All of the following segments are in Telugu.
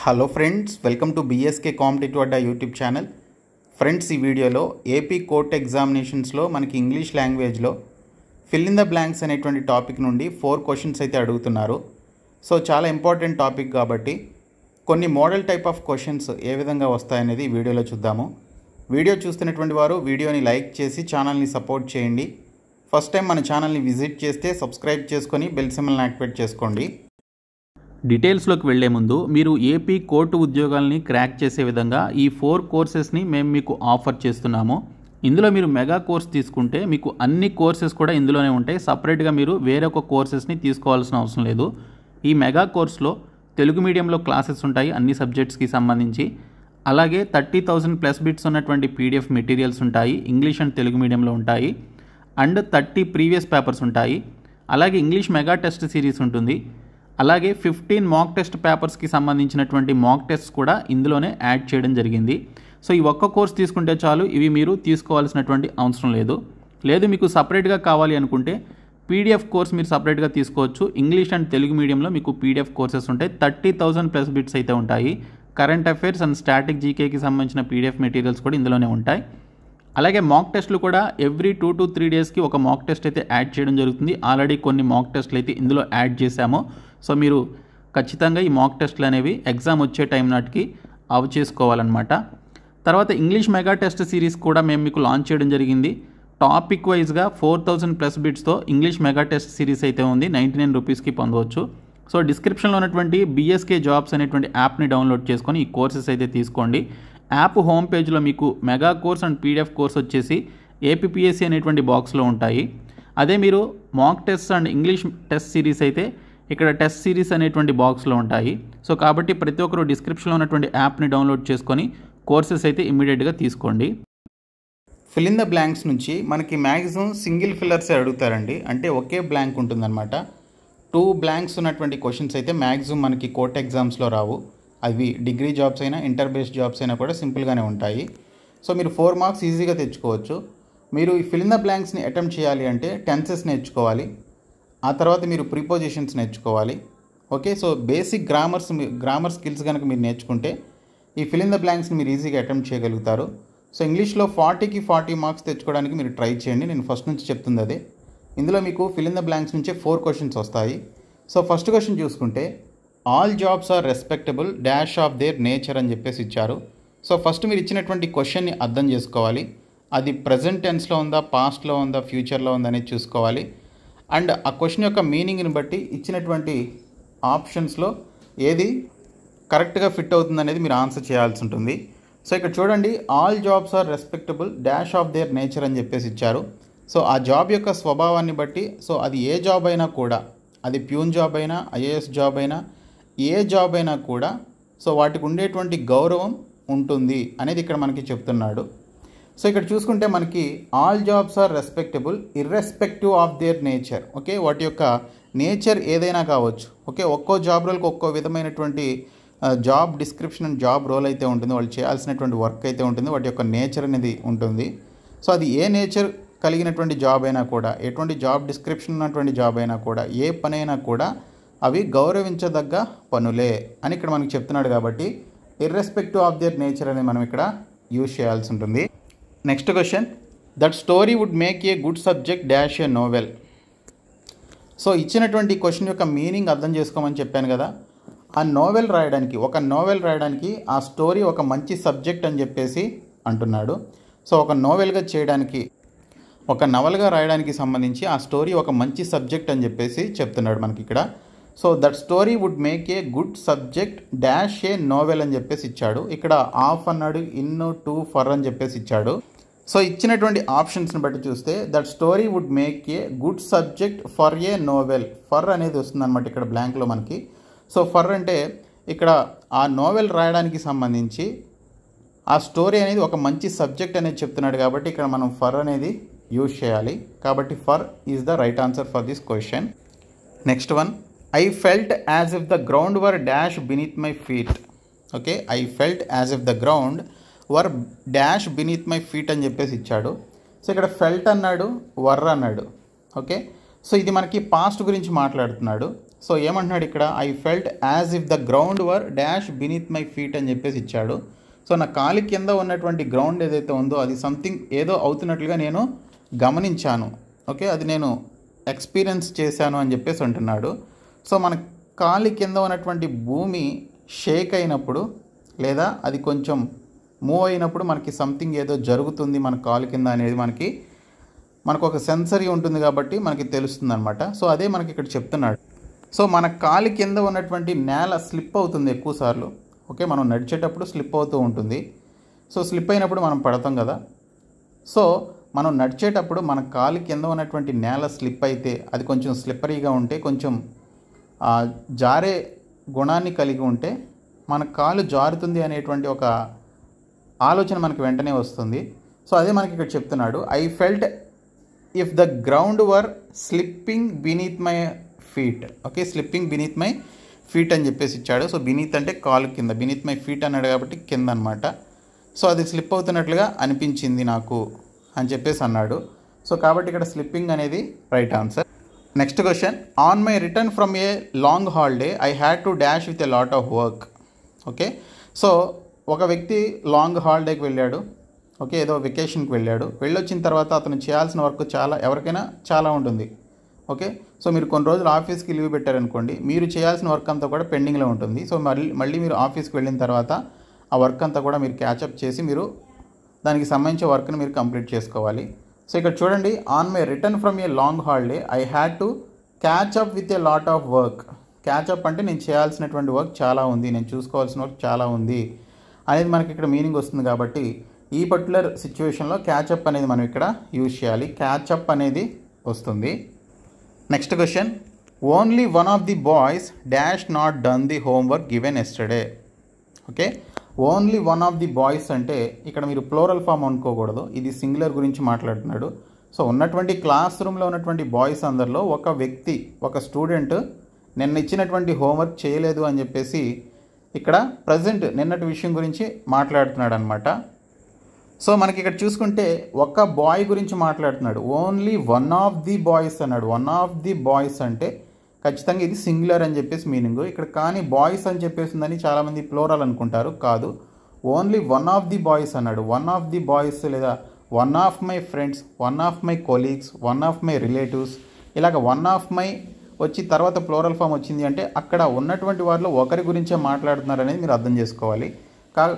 Hello friends, welcome to BSK competitive Adda YouTube channel. Friends, ఈ వీడియోలో ఏపీ కోర్ట్ ఎగ్జామినేషన్స్లో మనకి ఇంగ్లీష్ లాంగ్వేజ్లో ఫిల్ ఇన్ ద బ్లాంక్స్ అనేటువంటి టాపిక్ నుండి 4 క్వశ్చన్స్ అయితే అడుగుతున్నారు. సో చాలా ఇంపార్టెంట్ టాపిక్ కాబట్టి కొన్ని మోడల్ టైప్ ఆఫ్ క్వశ్చన్స్ ఏ విధంగా వస్తాయనేది ఈ వీడియోలో చూద్దాము. వీడియో చూస్తున్నటువంటి వారు వీడియోని లైక్ చేసి ఛానల్ని సపోర్ట్ చేయండి. ఫస్ట్ టైం మన ఛానల్ని విజిట్ చేస్తే సబ్స్క్రైబ్ చేసుకొని బెల్ సింబల్ని యాక్టివేట్ చేసుకోండి. డీటెయిల్స్లోకి వెళ్లే ముందు మీరు ఏపీ కోర్టు ఉద్యోగాల్ని క్రాక్ చేసే విధంగా ఈ 4 కోర్సెస్ని మేము మీకు ఆఫర్ చేస్తున్నాము. ఇందులో మీరు మెగా కోర్స్ తీసుకుంటే మీకు అన్ని కోర్సెస్ కూడా ఇందులోనే ఉంటాయి. సపరేట్గా మీరు వేరొక కోర్సెస్ని తీసుకోవాల్సిన అవసరం లేదు. ఈ మెగా కోర్స్లో తెలుగు మీడియంలో క్లాసెస్ ఉంటాయి అన్ని సబ్జెక్ట్స్కి సంబంధించి. అలాగే 30,000 ప్లస్ బిట్స్ ఉన్నటువంటి పీడిఎఫ్ మెటీరియల్స్ ఉంటాయి. ఇంగ్లీష్ అండ్ తెలుగు మీడియంలో ఉంటాయి. అండ్ 30 ప్రీవియస్ పేపర్స్ ఉంటాయి. అలాగే ఇంగ్లీష్ మెగా టెస్ట్ సిరీస్ ఉంటుంది. అలాగే 15 మాక్ టెస్ట్ పేపర్స్కి సంబంధించినటువంటి మాక్ టెస్ట్ కూడా ఇందులోనే యాడ్ చేయడం జరిగింది. సో ఈ ఒక్క కోర్స్ తీసుకుంటే చాలు, ఇవి మీరు తీసుకోవాల్సినటువంటి అవసరం లేదు మీకు సపరేట్గా కావాలి అనుకుంటే పీడిఎఫ్ కోర్స్ మీరు సపరేట్గా తీసుకోవచ్చు. ఇంగ్లీష్ అండ్ తెలుగు మీడియంలో మీకు పీడిఎఫ్ కోర్సెస్ ఉంటాయి. 30,000 ప్లస్ బిట్స్ అయితే ఉంటాయి. కరెంట్ అఫైర్స్ అండ్ స్టాటిక్ జీకేకి సంబంధించిన పీడిఎఫ్ మెటీరియల్స్ కూడా ఇందులోనే ఉంటాయి. అలాగే మాక్ టెస్ట్లు కూడా ఎవ్రీ 2 to 3 డేస్కి ఒక మాక్ టెస్ట్ అయితే యాడ్ చేయడం జరుగుతుంది. ఆల్రెడీ కొన్ని మాక్ టెస్ట్లు అయితే ఇందులో యాడ్ చేశాము. సో మీరు ఖచ్చితంగా ఈ మాక్ టెస్ట్లు అనేవి ఎగ్జామ్ వచ్చే టైం నాటికి అవి చేసుకోవాలన్నమాట. తర్వాత ఇంగ్లీష్ మెగా టెస్ట్ సిరీస్ కూడా మేము మీకు లాంచ్ చేయడం జరిగింది. టాపిక్ వైజ్గా 4,000 ప్లస్ బిట్స్తో ఇంగ్లీష్ మెగా టెస్ట్ సిరీస్ అయితే ఉంది. 99 రూపీస్కి పొందవచ్చు. సో డిస్క్రిప్షన్లో ఉన్నటువంటి బిఎస్కే జాబ్స్ అనేటువంటి యాప్ని డౌన్లోడ్ చేసుకొని ఈ కోర్సెస్ అయితే తీసుకోండి. యాప్ హోమ్ పేజ్లో మీకు mega course and PDF course వచ్చేసి ఏపీపీఎస్సీ అనేటువంటి బాక్స్లో ఉంటాయి. అదే మీరు mock test and English test series అయితే ఇక్కడ టెస్ట్ సిరీస్ అనేటువంటి బాక్స్లో ఉంటాయి. సో కాబట్టి ప్రతి ఒక్కరు డిస్క్రిప్షన్లో ఉన్నటువంటి యాప్ని డౌన్లోడ్ చేసుకొని కోర్సెస్ అయితే ఇమీడియట్గా తీసుకోండి. ఫిల్ ఇన్ ద బ్లాంక్స్ నుంచి మనకి మ్యాక్సిమం సింగిల్ ఫిల్లర్సే అడుగుతారండి. అంటే ఒకే బ్లాంక్ ఉంటుందన్నమాట. 2 బ్లాంక్స్ ఉన్నటువంటి క్వశ్చన్స్ అయితే మ్యాక్సిమం మనకి కోర్ట్ ఎగ్జామ్స్లో రావు. అవి డిగ్రీ జాబ్స్ అయినా ఇంటర్ బేస్డ్ జాబ్స్ అయినా కూడా సింపుల్గానే ఉంటాయి. సో మీరు 4 మార్క్స్ ఈజీగా తెచ్చుకోవచ్చు. మీరు ఈ ఫిల్ ఇన్ ద బ్లాంక్స్ని అటెంప్ట్ చేయాలి అంటే టెన్సెస్ నేర్చుకోవాలి. ఆ తర్వాత మీరు ప్రిపోజిషన్స్ నేర్చుకోవాలి. Okay, so basic grammar skills కనుక మీరు నేర్చుకుంటే ఈ ఫిల్ ఇన్ ద బ్లాంక్స్ని మీరు ఈజీగా అటెంప్ట్ చేయగలుగుతారు. సో ఇంగ్లీష్లో 40కి 40 మార్క్స్ తెచ్చుకోవడానికి మీరు ట్రై చేయండి. నేను ఫస్ట్ నుంచి చెప్తుంది అదే. ఇందులో మీకు ఫిల్ ఇన్ ద బ్లాంక్స్ నుంచే 4 క్వశ్చన్స్ వస్తాయి. సో ఫస్ట్ క్వశ్చన్ చూసుకుంటే all jobs are respectable dash of their nature అని చెప్పేసి ఇచ్చారు. సో ఫస్ట్ మీరు ఇచ్చినటువంటి క్వశ్చన్ని అర్థం చేసుకోవాలి. అది ప్రజెంట్ టెన్స్లో ఉందా, పాస్ట్లో ఉందా, ఫ్యూచర్లో ఉందా అనేది చూసుకోవాలి. అండ్ ఆ క్వశ్చన్ యొక్క మీనింగ్ని బట్టి ఇచ్చినటువంటి ఆప్షన్స్లో ఏది కరెక్ట్గా ఫిట్ అవుతుంది అనేది మీరు ఆన్సర్ చేయాల్సి ఉంటుంది. సో ఇక్కడ చూడండి, all jobs are respectable dash of their nature అని చెప్పేసి ఇచ్చారు. సో ఆ జాబ్ యొక్క స్వభావాన్ని బట్టి, సో అది ఏ జాబ్ అయినా కూడా, అది ప్యూన్ జాబ్ అయినా, ఐఏఎస్ జాబ్ అయినా, ఏ జాబ్ అయినా కూడా సో వాటికి ఉండేటువంటి గౌరవం ఉంటుంది అనేది ఇక్కడ మనకి చెప్తున్నాడు. సో ఇక్కడ చూసుకుంటే మనకి all jobs are respectable irrespective of their nature. Okay, వాటి యొక్క నేచర్ ఏదైనా కావచ్చు. ఓకే, ఒక్కో జాబ్ రోల్కి ఒక్కో విధమైనటువంటి job description and job role అయితే ఉంటుంది. వాళ్ళు చేయాల్సినటువంటి వర్క్ అయితే ఉంటుంది. వాటి యొక్క నేచర్ అనేది ఉంటుంది. సో అది ఏ నేచర్ కలిగినటువంటి జాబ్ అయినా కూడా, ఎటువంటి జాబ్ డిస్క్రిప్షన్ ఉన్నటువంటి జాబ్ అయినా కూడా, ఏ పని అయినా కూడా అవి గౌరవించదగ్గ పనులే అని ఇక్కడ మనకి చెప్తున్నాడు. కాబట్టి ఇర్రెస్పెక్టివ్ ఆఫ్ దేర్ నేచర్ అనేది మనం ఇక్కడ యూజ్ చేయాల్సి ఉంటుంది. Next question, that story would make a good subject dash a novel. So ఇచ్చినటువంటి క్వశ్చన్ యొక్క మీనింగ్ అర్థం చేసుకోమని చెప్పాను కదా. ఆ నోవెల్ రాయడానికి, ఒక నోవెల్ రాయడానికి ఆ స్టోరీ ఒక మంచి సబ్జెక్ట్ అని చెప్పేసి అంటున్నాడు. సో ఒక నోవెల్గా చేయడానికి, ఒక నవల్గా రాయడానికి సంబంధించి ఆ స్టోరీ ఒక మంచి సబ్జెక్ట్ అని చెప్పేసి చెప్తున్నాడు మనకి ఇక్కడ. So that story would make a good subject dash a novel అని చెప్పేసి ఇచ్చాడు. ఇక్కడ ఆఫ్ అన్నాడు, ఇన్, టు, ఫర్ అని చెప్పేసి ఇచ్చాడు. సో ఇచ్చినటువంటి ఆప్షన్స్ని బట్టి చూస్తే that story would make a good subject for a novel. For అనేది వస్తుంది అనమాట ఇక్కడ బ్లాంక్లో మనకి. సో ఫర్ అంటే ఇక్కడ ఆ నోవెల్ రాయడానికి సంబంధించి ఆ స్టోరీ అనేది ఒక మంచి సబ్జెక్ట్ అనేది చెప్తున్నాడు. కాబట్టి ఇక్కడ మనం ఫర్ అనేది యూజ్ చేయాలి. కాబట్టి for is the right answer for this question. Next one, I felt as if the ground were dash beneath my feet. Okay, I felt as if the ground were dash beneath my feet అని చెప్పేసి ఇచ్చాడు. సో ఇక్కడ ఫెల్ట్ అన్నాడు, వర్ అన్నాడు. ఓకే, సో ఇది మనకి పాస్ట్ గురించి మాట్లాడుతున్నాడు. సో ఏమంటున్నాడు ఇక్కడ, I felt as if the ground were dash beneath my feet అని చెప్పేసి ఇచ్చాడు. సో నా కాలి కింద ఉన్నటువంటి గ్రౌండ్ ఏదైతే ఉందో అది సంథింగ్ ఏదో అవుతున్నట్లుగా నేను గమనించాను. ఓకే, అది నేను ఎక్స్పీరియన్స్ చేశాను అని చెప్పేసి అంటున్నాడు. సో మన కాలి కింద ఉన్నటువంటి భూమి షేక్ అయినప్పుడు లేదా అది కొంచెం మూవ్ అయినప్పుడు మనకి సంథింగ్ ఏదో జరుగుతుంది మన కాలు కింద అనేది మనకు ఒక సెన్సరీ ఉంటుంది కాబట్టి మనకి తెలుస్తుంది అనమాట. సో అదే మనకి ఇక్కడ చెప్తున్నాడు. సో మన కాలి కింద ఉన్నటువంటి నేల స్లిప్ అవుతుంది ఎక్కువసార్లు. ఓకే, మనం నడిచేటప్పుడు స్లిప్ అవుతూ ఉంటుంది. సో స్లిప్ అయినప్పుడు మనం పడతాం కదా. సో మనం నడిచేటప్పుడు మన కాలి కింద ఉన్నటువంటి నేల స్లిప్ అయితే అది కొంచెం స్లిప్పరీగా ఉంటే, కొంచెం జారే గుణాన్ని కలిగి ఉంటే మన కాలు జారుతుంది అనేటువంటి ఒక ఆలోచన మనకి వెంటనే వస్తుంది. సో అదే మనకి ఇక్కడ చెప్తున్నాడు. I felt if the ground were slipping beneath my feet. Okay, slipping beneath my feet అని చెప్పేసి ఇచ్చాడు. సో బీనీత్ అంటే కాలు కింద, బీనీత్ మై ఫీట్ అన్నాడు కాబట్టి కింద అనమాట. సో అది స్లిప్ అవుతున్నట్లుగా అనిపించింది నాకు అని చెప్పేసి అన్నాడు. సో కాబట్టి ఇక్కడ స్లిప్పింగ్ అనేది right answer. Next question, on my return from a long holiday I had to dash with a lot of work. Okay, so ఒక వ్యక్తి లాంగ్ హాలిడేకి వెళ్ళాడు. ఓకే, ఏదో వెకేషన్కి వెళ్ళాడు. వెళ్ళొచ్చిన తర్వాత అతను చేయాల్సిన వర్క్ ఎవరికైనా చాలా ఉంటుంది. ఓకే, సో మీరు కొన్ని రోజులు ఆఫీస్కి లీవ్ పెట్టారనుకోండి, మీరు చేయాల్సిన వర్క్ అంతా కూడా పెండింగ్లో ఉంటుంది. సో మళ్ళీ మీరు ఆఫీస్కి వెళ్ళిన తర్వాత ఆ వర్క్ అంతా కూడా మీరు క్యాచప్ చేసి మీరు దానికి సంబంధించిన వర్క్ని మీరు కంప్లీట్ చేసుకోవాలి. సో ఇక్కడ చూడండి, on my return from a long holiday I had to catch up with a lot of work. Catch up అంటే నేను చేయాల్సినటువంటి వర్క్ చాలా ఉంది, నేను చూసుకోవాల్సిన వర్క్ చాలా ఉంది అనేది మనకి ఇక్కడ మీనింగ్ వస్తుంది. కాబట్టి ఈ పర్టికులర్ సిచ్యువేషన్లో క్యాచప్ అనేది మనం ఇక్కడ యూజ్ చేయాలి. క్యాచప్ అనేది వస్తుంది. Next question, only one of the boys dash not done the homework given yesterday. Okay, only one of the boys అంటే ఇక్కడ మీరు ప్లోరల్ ఫామ్ అనుకోకూడదు, ఇది సింగులర్ గురించి మాట్లాడుతున్నాడు. సో ఉన్నటువంటి క్లాస్ రూమ్లో ఉన్నటువంటి బాయ్స్ అందరిలో ఒక వ్యక్తి, ఒక స్టూడెంట్ నిన్న ఇచ్చినటువంటి హోంవర్క్ చేయలేదు అని చెప్పేసి ఇక్కడ ప్రజెంట్ నిన్నటి విషయం గురించి మాట్లాడుతున్నాడు అనమాట. సో మనకి ఇక్కడ చూసుకుంటే ఒక బాయ్ గురించి మాట్లాడుతున్నాడు. Only one of the boys అన్నాడు. వన్ ఆఫ్ ది బాయ్స్ అంటే ఖచ్చితంగా ఇది సింగులర్ అని చెప్పేసి మీనింగ్ ఇక్కడ. కానీ బాయ్స్ అని చెప్పేసిందని చాలామంది ప్లోరల్ అనుకుంటారు. కాదు, only one of the boys అన్నాడు. వన్ ఆఫ్ ది బాయ్స్ లేదా one of my friends, one of my colleagues, one of my relatives, ఇలాగ వన్ ఆఫ్ మై వచ్చి తర్వాత ప్లోరల్ ఫామ్ వచ్చింది అంటే అక్కడ ఉన్నటువంటి వారిలో ఒకరి గురించే మాట్లాడుతున్నారు అనేది మీరు అర్థం చేసుకోవాలి.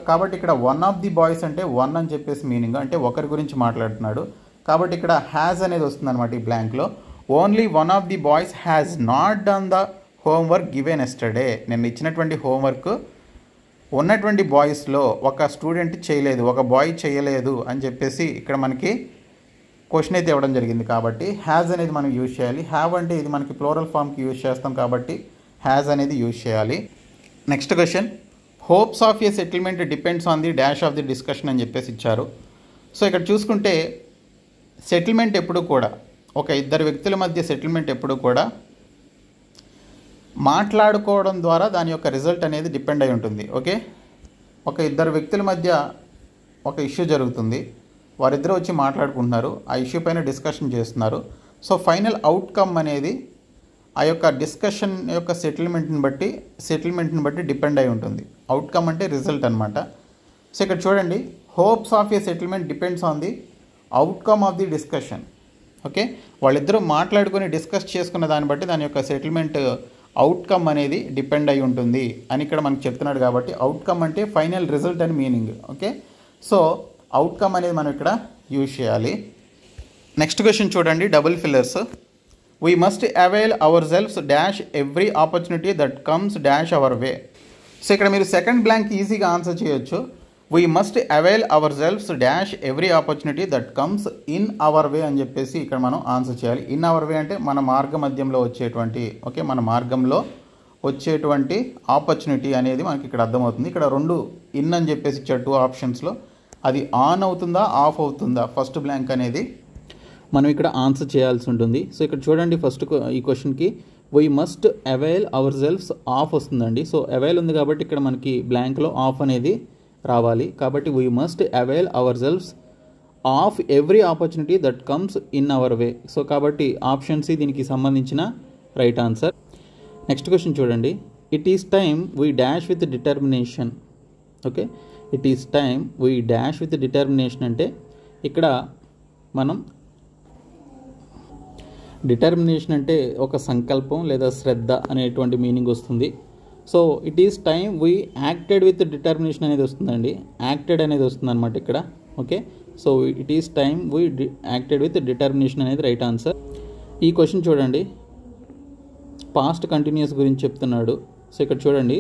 కాబట్టి ఇక్కడ వన్ ఆఫ్ ది బాయ్స్ అంటే వన్ అని చెప్పేసి మీనింగ్, అంటే ఒకరి గురించి మాట్లాడుతున్నాడు. కాబట్టి ఇక్కడ హ్యాజ్ అనేది వస్తుంది అనమాట ఈ బ్లాంక్లో. Only one of the boys has not done the homework given yesterday. నేను ఇచ్చినటువంటి హోంవర్క్ ఉన్నటువంటి బాయ్స్లో ఒక స్టూడెంట్ చేయలేదు, ఒక బాయ్ చేయలేదు అని చెప్పేసి ఇక్కడ మనకి క్వశ్చన్ అయితే ఇవ్వడం జరిగింది. కాబట్టి హ్యాజ్ అనేది మనం యూజ్ చేయాలి. హ్యావ్ అంటే ఇది మనకి ప్లోరల్ ఫామ్కి యూజ్ చేస్తాం కాబట్టి హ్యాజ్ అనేది యూజ్ చేయాలి. Next question, hopes of A settlement depends on the dash of the discussion అని చెప్పేసి ఇచ్చారు. సో ఇక్కడ చూసుకుంటే సెటిల్మెంట్ ఎప్పుడు కూడా, ఒక ఇద్దరు వ్యక్తుల మధ్య సెటిల్మెంట్ ఎప్పుడు కూడా మాట్లాడుకోవడం ద్వారా దాని యొక్క రిజల్ట్ అనేది డిపెండ్ అయి ఉంటుంది. ఓకే, ఒక ఇద్దరు వ్యక్తుల మధ్య ఒక ఇష్యూ జరుగుతుంది, వారిద్దరూ వచ్చి మాట్లాడుకుంటున్నారు, ఆ ఇష్యూ పైన డిస్కషన్ చేస్తున్నారు. సో ఫైనల్ అవుట్కమ్ అనేది ఆ యొక్క డిస్కషన్ యొక్క సెటిల్మెంట్ని బట్టి డిపెండ్ అయి ఉంటుంది. అవుట్కమ్ అంటే రిజల్ట్ అనమాట. సో ఇక్కడ చూడండి, hopes of A settlement depends on the outcome of the discussion. Okay, వాళ్ళిద్దరూ మాట్లాడుకొని డిస్కస్ చేసుకున్న దాన్ని బట్టి దాని యొక్క సెటిల్మెంట్ అవుట్కమ్ అనేది డిపెండ్ అయి ఉంటుంది అని ఇక్కడ మనకు చెప్తున్నాడు. కాబట్టి అవుట్కమ్ అంటే ఫైనల్ రిజల్ట్ అని మీనింగ్. ఓకే, సో అవుట్కమ్ అనేది మనం ఇక్కడ యూజ్ చేయాలి. నెక్స్ట్ క్వశ్చన్ చూడండి, double fillers. We must avail ourselves dash every opportunity that comes dash our way. So ఇక్కడ మీరు సెకండ్ బ్లాంక్ ఈజీగా ఆన్సర్ చేయొచ్చు. We must avail ourselves dash every opportunity that comes in our way అని చెప్పేసి ఇక్కడ మనం ఆన్సర్ చేయాలి. ఇన్ అవర్ వే అంటే మన మార్గ మధ్యంలో వచ్చేటువంటి, ఓకే, మన మార్గంలో వచ్చేటువంటి ఆపర్చునిటీ అనేది మనకి ఇక్కడ అర్థమవుతుంది. ఇక్కడ రెండు ఇన్ అని చెప్పేసి ఇచ్చారు 2 ఆప్షన్స్లో. అది ఆన్ అవుతుందా ఆఫ్ అవుతుందా ఫస్ట్ బ్లాంక్ అనేది మనం ఇక్కడ ఆన్సర్ చేయాల్సి ఉంటుంది. సో ఇక్కడ చూడండి, ఫస్ట్ ఈ క్వశ్చన్కి we must avail ourselves of వస్తుందండి. సో అవైల్ ఉంది కాబట్టి ఇక్కడ మనకి బ్లాంక్లో ఆఫ్ అనేది రావాలి. కాబట్టి we must avail ourselves of every opportunity that comes in our way. So కాబట్టి ఆప్షన్ సి దీనికి సంబంధించిన రైట్ ఆన్సర్. నెక్స్ట్ క్వశ్చన్ చూడండి. It is time we dash with determination. Okay, it is time we dash with determination అంటే ఇక్కడ మనం డిటర్మినేషన్ అంటే ఒక సంకల్పం లేదా శ్రద్ధ అనేటువంటి మీనింగ్ వస్తుంది. So it is time we acted with determination అనేది వస్తుందండి. యాక్టెడ్ అనేది వస్తుంది అనమాట ఇక్కడ. Okay, so it is time we acted with determination అనేది రైట్ ఆన్సర్. ఈ క్వశ్చన్ చూడండి, పాస్ట్ కంటిన్యూస్ గురించి చెప్తున్నాడు. సో ఇక్కడ చూడండి,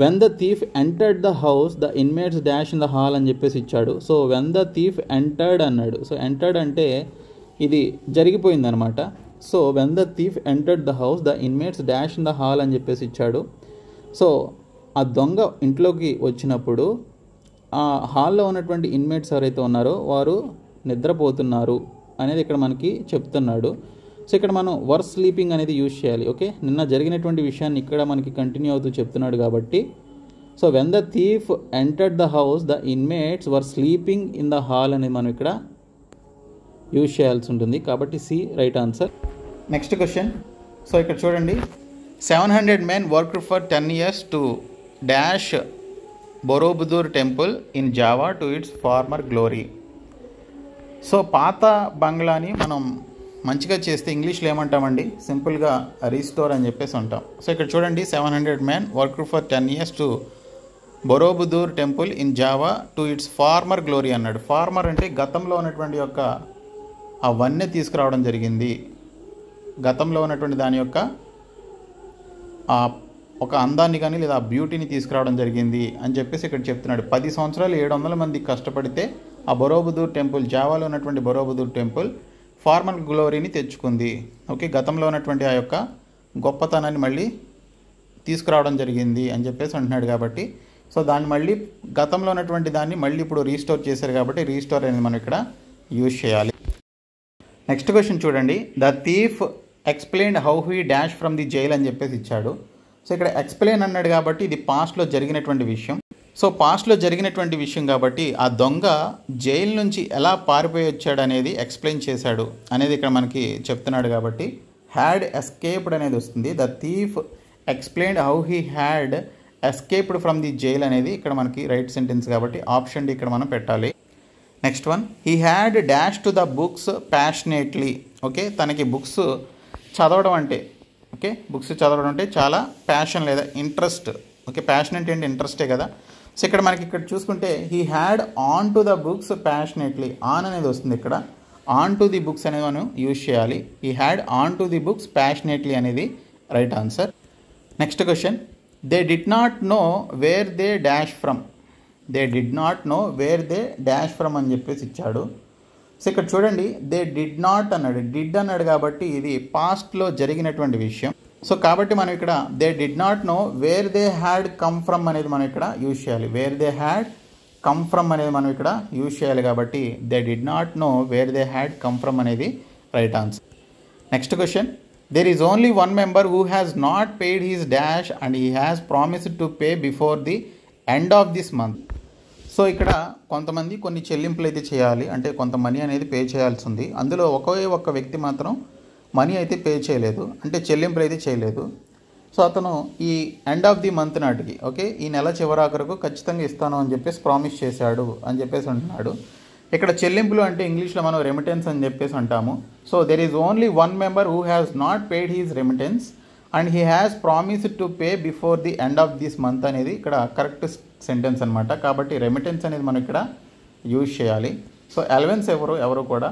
when the thief entered the house the inmates dash in the hall అని చెప్పేసి ఇచ్చాడు. So when the thief entered అన్నాడు. సో ఎంటర్డ్ అంటే ఇది జరిగిపోయింది అనమాట. So when the thief entered the house the inmates dash in the hall అని చెప్పేసి ఇచ్చాడు. సో ఆ దొంగ ఇంట్లోకి వచ్చినప్పుడు ఆ హాల్లో ఉన్నటువంటి ఇన్మేట్స్ ఎవరైతే ఉన్నారో వారు నిద్రపోతున్నారు అనేది ఇక్కడ మనకి చెప్తున్నాడు. సో ఇక్కడ మనం వర్ స్లీపింగ్ అనేది యూజ్ చేయాలి. ఓకే, నిన్న జరిగినటువంటి విషయాన్ని ఇక్కడ మనకి కంటిన్యూ అవుతూ చెప్తున్నాడు కాబట్టి, so when the thief entered the house the inmates were sleeping in the hall అనేది మనం ఇక్కడ యూజ్ చేయాల్సి ఉంటుంది. కాబట్టి C right answer. Next question. So ఇక్కడ చూడండి, 700 men worked for 10 years to dash Borobudur temple in Java to its former glory. So పాత బంగ్లాని మనం మంచిగా చేస్తే ఇంగ్లీష్లో ఏమంటామండి, సింపుల్గా రీస్టోర్ అని చెప్పేసి అంటాం. సో ఇక్కడ చూడండి, 700 men worked for 10 years to Borobudur temple in Java to its former glory అన్నాడు. ఫార్మర్ అంటే గతంలో ఉన్నటువంటి యొక్క అవన్నీ తీసుకురావడం జరిగింది, గతంలో ఉన్నటువంటి దాని యొక్క ఒక అందాన్ని కానీ లేదా బ్యూటీని తీసుకురావడం జరిగింది అని చెప్పేసి ఇక్కడ చెప్తున్నాడు. 10 సంవత్సరాలు 700 మంది కష్టపడితే ఆ బొరోబుదూర్ టెంపుల్, జావాలో ఉన్నటువంటి బొరోబుదూర్ టెంపుల్ ఫార్మల్ గ్లోరీని తెచ్చుకుంది. ఓకే, గతంలో ఉన్నటువంటి ఆ యొక్క గొప్పతనాన్ని మళ్ళీ తీసుకురావడం జరిగింది అని చెప్పేసి అంటున్నాడు. కాబట్టి సో దాన్ని మళ్ళీ గతంలో ఉన్నటువంటి దాన్ని మళ్ళీ ఇప్పుడు రీస్టోర్ చేశారు కాబట్టి రీస్టోర్ అనేది మనం ఇక్కడ యూజ్ చేయాలి. నెక్స్ట్ క్వశ్చన్ చూడండి, the thief explained how he dash from the jail అని చెప్పేసి ఇచ్చాడు. సో ఇక్కడ ఎక్స్ప్లెయిన్ అన్నాడు కాబట్టి ఇది పాస్ట్లో జరిగినటువంటి విషయం. సో పాస్ట్లో జరిగినటువంటి విషయం కాబట్టి ఆ దొంగ జైలు నుంచి ఎలా పారిపోయి వచ్చాడు అనేది ఎక్స్ప్లెయిన్ చేశాడు అనేది ఇక్కడ మనకి చెప్తున్నాడు. కాబట్టి హ్యాడ్ ఎస్కేప్డ్ అనేది వస్తుంది. The thief explained how he had escaped from the jail అనేది ఇక్కడ మనకి రైట్ సెంటెన్స్ కాబట్టి ఆప్షన్ డి ఇక్కడ మనం పెట్టాలి. Next one, he had dash to the books passionately. Okay, తనకి బుక్స్ చదవడం అంటే బుక్స్ చదవడం అంటే చాలా ప్యాషన్ లేదా ఇంట్రెస్ట్. ఓకే, ప్యాషన్ అంటే ఇంట్రెస్టే కదా. సో ఇక్కడ మనకి ఇక్కడ చూసుకుంటే he had on to the books passionately, on అనేది వస్తుంది ఇక్కడ. ఆన్ టు ది బుక్స్ అనేది మనం యూజ్ చేయాలి. He had on to the books passionately అనేది right answer. Next question, they did not know where they dash from. They did not know where they dash from అని చెప్పేసి ఇచ్చాడు. సో ఇక్కడ చూడండి, దే డిడ్ నాట్ అన్నాడు, డిడ్ అన్నాడు కాబట్టి ఇది పాస్ట్లో జరిగినటువంటి విషయం. సో కాబట్టి మనం ఇక్కడ they did not know where they had come from అనేది మనం ఇక్కడ యూజ్ చేయాలి. Where they had come from అనేది మనం ఇక్కడ యూజ్ చేయాలి. కాబట్టి they did not know where they had come from అనేది right answer. Next question, there is only one member who has not paid his dash and he has promised to pay before the end of this month. So ఇక్కడ కొంతమంది కొన్ని చెల్లింపులు అయితే చేయాలి, అంటే కొంత మనీ అనేది పే చేయాల్సి ఉంది. అందులో ఒక్క వ్యక్తి మాత్రం మనీ అయితే పే చేయలేదు, అంటే చెల్లింపులు అయితే చేయలేదు. సో అతను ఈ ఎండ్ ఆఫ్ ది మంత్ నాటికి, ఓకే, ఈ నెల చివరాఖరుకు ఖచ్చితంగా ఇస్తాను అని చెప్పేసి ప్రామిస్ చేశాడు అని చెప్పేసి అంటున్నాడు. ఇక్కడ చెల్లింపులు అంటే ఇంగ్లీష్లో మనం రెమిటెన్స్ అని చెప్పేసి అంటాము. So there is only one member who has not paid he's remittance and he has promised to pay before the end of this month అనేది ఇక్కడ కరెక్ట్ సెంటెన్స్ అనమాట. కాబట్టి రెమిటెన్స్ అనేది మనం ఇక్కడ యూజ్ చేయాలి. సో అలవెన్స్ ఎవరు కూడా,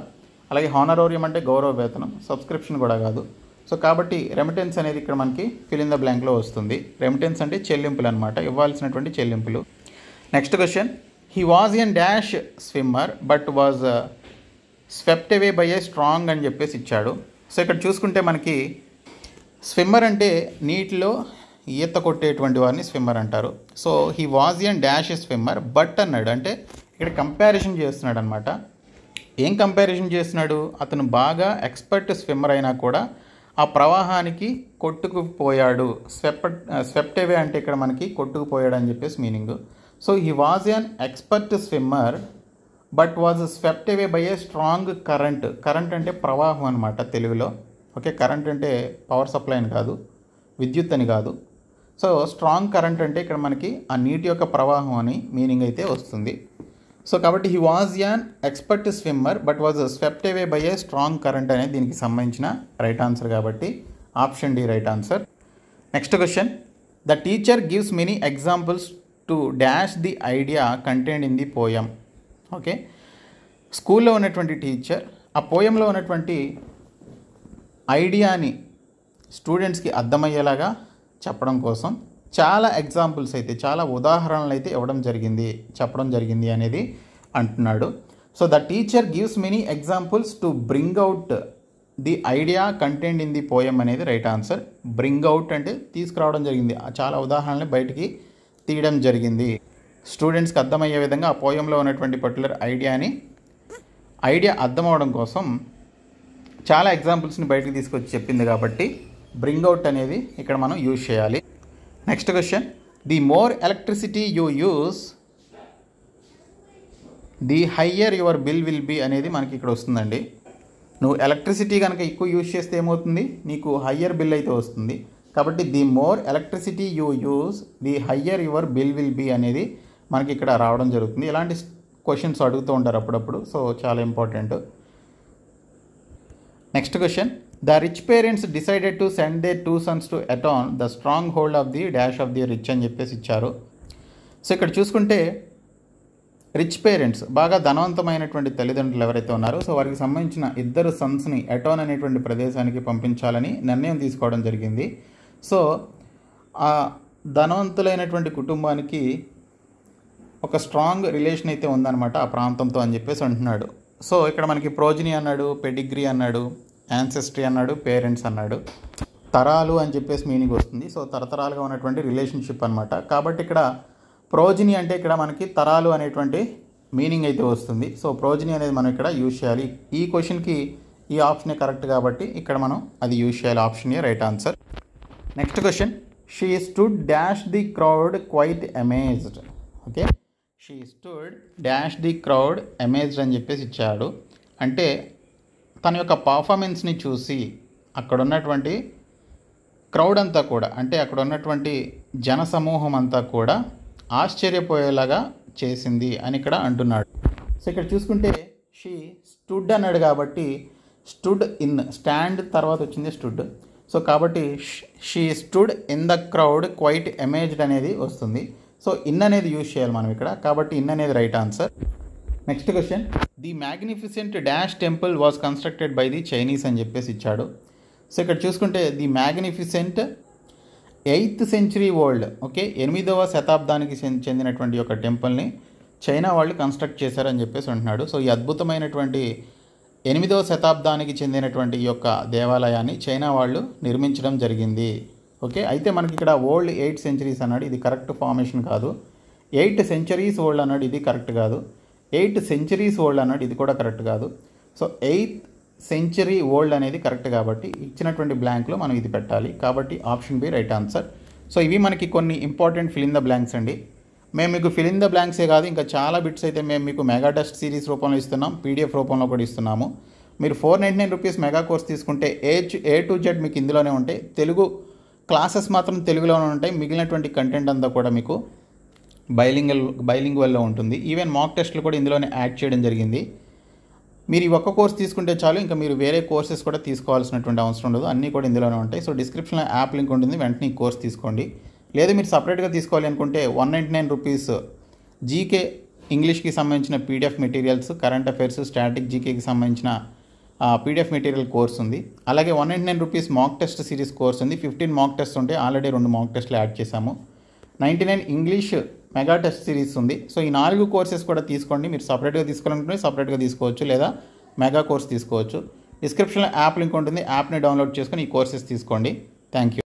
అలాగే హానరోరియం అంటే గౌరవ వేతనం, సబ్స్క్రిప్షన్ కూడా కాదు. సో కాబట్టి రెమిటెన్స్ అనేది ఇక్కడ మనకి ఫిల్ ఇన్ ద బ్లాంక్లో వస్తుంది. రెమిటెన్స్ అంటే చెల్లింపులు అనమాట, ఇవ్వాల్సినటువంటి చెల్లింపులు. Next question, he was an dash swimmer but was swept away by a strong అని చెప్పేసి ఇచ్చాడు. సో ఇక్కడ చూసుకుంటే మనకి స్విమ్మర్ అంటే నీటిలో ఈత కొట్టేటువంటి వారిని స్విమ్మర్ అంటారు. So he was an dash swimmer but అన్నాడు, అంటే ఇక్కడ కంపారిజన్ చేస్తున్నాడు అనమాట. ఏం కంపారిజన్ చేస్తున్నాడు, అతను బాగా ఎక్స్పర్ట్ స్విమ్మర్ అయినా కూడా ఆ ప్రవాహానికి కొట్టుకుపోయాడు. స్వెప్ట్ అవే అంటే ఇక్కడ మనకి కొట్టుకుపోయాడు అని చెప్పేసి meaning. So he was an expert swimmer but was swept away by a strong current. Current అంటే ప్రవాహం అనమాట తెలుగులో. ఓకే, కరెంట్ అంటే పవర్ సప్లై అని కాదు, విద్యుత్ అని కాదు. సో స్ట్రాంగ్ కరెంట్ అంటే ఇక్కడ మనకి ఆ నీటి యొక్క ప్రవాహం అని మీనింగ్ అయితే వస్తుంది. సో కాబట్టి he was an expert swimmer but was swept away by a strong current అనేది దీనికి సంబంధించిన రైట్ ఆన్సర్ కాబట్టి option D right answer. Next question, the teacher gives many examples to dash the idea contained in the poem. Okay, స్కూల్లో ఉన్నటువంటి టీచర్ ఆ పోయంలో ఉన్నటువంటి ఐడియాని స్టూడెంట్స్కి అర్థమయ్యేలాగా చెప్పడం కోసం చాలా ఎగ్జాంపుల్స్ అయితే, చాలా ఉదాహరణలు అయితే చెప్పడం జరిగింది అనేది అంటున్నాడు. So the teacher gives many examples to bring out the idea content in the poem అనేది రైట్ ఆన్సర్. బ్రింగ్ అవుట్ అంటే తీసుకురావడం జరిగింది, చాలా ఉదాహరణలు బయటికి తీయడం జరిగింది. స్టూడెంట్స్కి అర్థమయ్యే విధంగా ఆ పోయంలో ఉన్నటువంటి పర్టికులర్ ఐడియా అర్థం అవడం కోసం చాలా ఎగ్జాంపుల్స్ని బయటికి తీసుకొచ్చి చెప్పింది కాబట్టి బ్రింగ్ అవుట్ అనేది ఇక్కడ మనం యూజ్ చేయాలి. Next question, the more electricity you use the higher your bill will be అనేది మనకి ఇక్కడ వస్తుందండి. నువ్వు ఎలక్ట్రిసిటీ కనుక ఎక్కువ యూజ్ చేస్తే ఏమవుతుంది, నీకు హయ్యర్ బిల్ అయితే వస్తుంది. కాబట్టి the more electricity you use the higher your bill will be అనేది మనకి ఇక్కడ రావడం జరుగుతుంది. ఇలాంటి క్వశ్చన్స్ అడుగుతూ ఉంటారు అప్పుడప్పుడు, సో చాలా important. Next question, the rich parents decided to send their 2 sons to Eton the stronghold of the dash of the rich అని చెప్పేసి ఇచ్చారు. సో ఇక్కడ చూసుకుంటే రిచ్ పేరెంట్స్, బాగా ధనవంతమైనటువంటి తల్లిదండ్రులు ఎవరైతే ఉన్నారో సో వారికి సంబంధించిన 2 సన్స్ని అటాన్ అనేటువంటి ప్రదేశానికి పంపించాలని నిర్ణయం తీసుకోవడం జరిగింది. సో ఆ ధనవంతులైనటువంటి కుటుంబానికి ఒక స్ట్రాంగ్ రిలేషన్ అయితే ఉందన్నమాట ఆ ప్రాంతంతో అని చెప్పేసి అంటున్నాడు. సో ఇక్కడ మనకి ప్రోజినీ అన్నాడు, పెడిగ్రీ అన్నాడు, యాన్సెస్ట్రీ అన్నాడు, పేరెంట్స్ అన్నాడు. తరాలు అని చెప్పేసి మీనింగ్ వస్తుంది. సో తరతరాలుగా ఉన్నటువంటి రిలేషన్షిప్ అనమాట. కాబట్టి ఇక్కడ ప్రోజినీ అంటే ఇక్కడ మనకి తరాలు అనేటువంటి మీనింగ్ అయితే వస్తుంది. సో ప్రోజినీ అనేది మనం ఇక్కడ యూజ్ చేయాలి. ఈ క్వశ్చన్కి ఈ ఆప్షనే కరెక్ట్ కాబట్టి ఇక్కడ మనం అది యూజ్ చేయాలి. Option A right answer. Next question, she stood dash the crowd quite amazed. Okay, she stood dash the crowd amazed అని చెప్పేసి ఇచ్చాడు. అంటే తన యొక్క పర్ఫార్మెన్స్ని చూసి అక్కడ ఉన్నటువంటి క్రౌడ్ అంతా కూడా, అంటే అక్కడ ఉన్నటువంటి జనసమూహం అంతా కూడా ఆశ్చర్యపోయేలాగా చేసింది అని ఇక్కడ అంటున్నాడు. సో ఇక్కడ చూసుకుంటే షీ స్టూడ్ అన్నాడు కాబట్టి స్టూడ్ ఇన్, స్టాండ్ తర్వాత వచ్చింది స్టూడ్. సో కాబట్టి she stood in the crowd quite amazed అనేది వస్తుంది. సో ఇన్ అనేది యూజ్ చేయాలి మనం ఇక్కడ, కాబట్టి ఇన్ అనేది right answer. Next question, the magnificent dash temple was constructed by the Chinese అని చెప్పేసి ఇచ్చాడు. సో ఇక్కడ చూసుకుంటే the magnificent 8th century old, okay 8వ శతాబ్దానికి చెందినటువంటి ఒక టెంపుల్ని చైనా వాళ్ళు కన్స్ట్రక్ట్ చేశారని చెప్పేసి అంటున్నాడు. సో ఈ అద్భుతమైనటువంటి 8వ శతాబ్దానికి చెందినటువంటి ఈ యొక్క దేవాలయాన్ని చైనా వాళ్ళు నిర్మించడం జరిగింది. ఓకే, అయితే మనకి ఇక్కడ ఓల్డ్ 8 centuries అన్నాడు, ఇది కరెక్ట్ ఫార్మేషన్ కాదు. 8 centuries ఓల్డ్ అన్నాడు, ఇది కరెక్ట్ కాదు. 8 centuries ఓల్డ్ అన్నాడు, ఇది కూడా కరెక్ట్ కాదు. సో 8th century ఓల్డ్ అనేది కరెక్ట్ కాబట్టి ఇచ్చినటువంటి బ్లాంక్లో మనం ఇది పెట్టాలి. కాబట్టి option B right answer. So ఇవి మనకి కొన్ని important fill in the blanks అండి. మేము మీకు ఫిల్ ఇన్ ద బ్లాంక్సే కాదు, ఇంకా చాలా బిట్స్ అయితే మేము మీకు మెగా టెస్ట్ సిరీస్ రూపంలో ఇస్తున్నాం, పీడిఎఫ్ రూపంలో కూడా ఇస్తున్నాము. మీరు 499 రూపీస్ మెగా కోర్స్ తీసుకుంటే A to Z మీకు ఇందులోనే ఉంటాయి. తెలుగు క్లాసెస్ మాత్రం తెలుగులోనే ఉంటాయి, మిగిలినటువంటి కంటెంట్ అంతా కూడా మీకు బైలింగ్వల్లో ఉంటుంది. ఈవెన్ మాక్ టెస్ట్లు కూడా ఇందులోనే యాడ్ చేయడం జరిగింది. మీరు ఈ ఒక్క కోర్స్ తీసుకుంటే చాలు, ఇంకా మీరు వేరే కోర్సెస్ కూడా తీసుకోవాల్సినటువంటి అవసరం ఉండదు, అన్నీ కూడా ఇందులోనే ఉంటాయి. సో డిస్క్రిప్షన్లో యాప్ లింక్ ఉంటుంది, వెంటనే ఈ కోర్స్ తీసుకోండి. లేదా మీరు సపరేట్గా తీసుకోవాలి అనుకుంటే 199 రూపీస్ జీకే ఇంగ్లీష్కి సంబంధించిన PDF materials, current affairs, static జీకేకి సంబంధించిన పీడిఎఫ్ మెటీరియల్ కోర్స్ ఉంది. అలాగే 199 rupees mock test series course ఉంది. 15 మాక్ టెస్ట్ ఉంటాయి, ఆల్రెడీ 2 మాక్ టెస్ట్లు యాడ్ చేశాము. 99 ఇంగ్లీష్ మెగా టెస్ట్ సిరీస్ ఉంది. సో ఈ 4 కోర్సెస్ కూడా తీసుకోండి. మీరు సపరేట్గా తీసుకోవాలనుకుంటే సపరేట్గా తీసుకోవచ్చు, లేదా మెగా కోర్స్ తీసుకోవచ్చు. డిస్క్రిప్షన్లో యాప్ లింక్ ఉంటుంది, యాప్ని డౌన్లోడ్ చేసుకొని ఈ కోర్సెస్ తీసుకోండి. Thank you.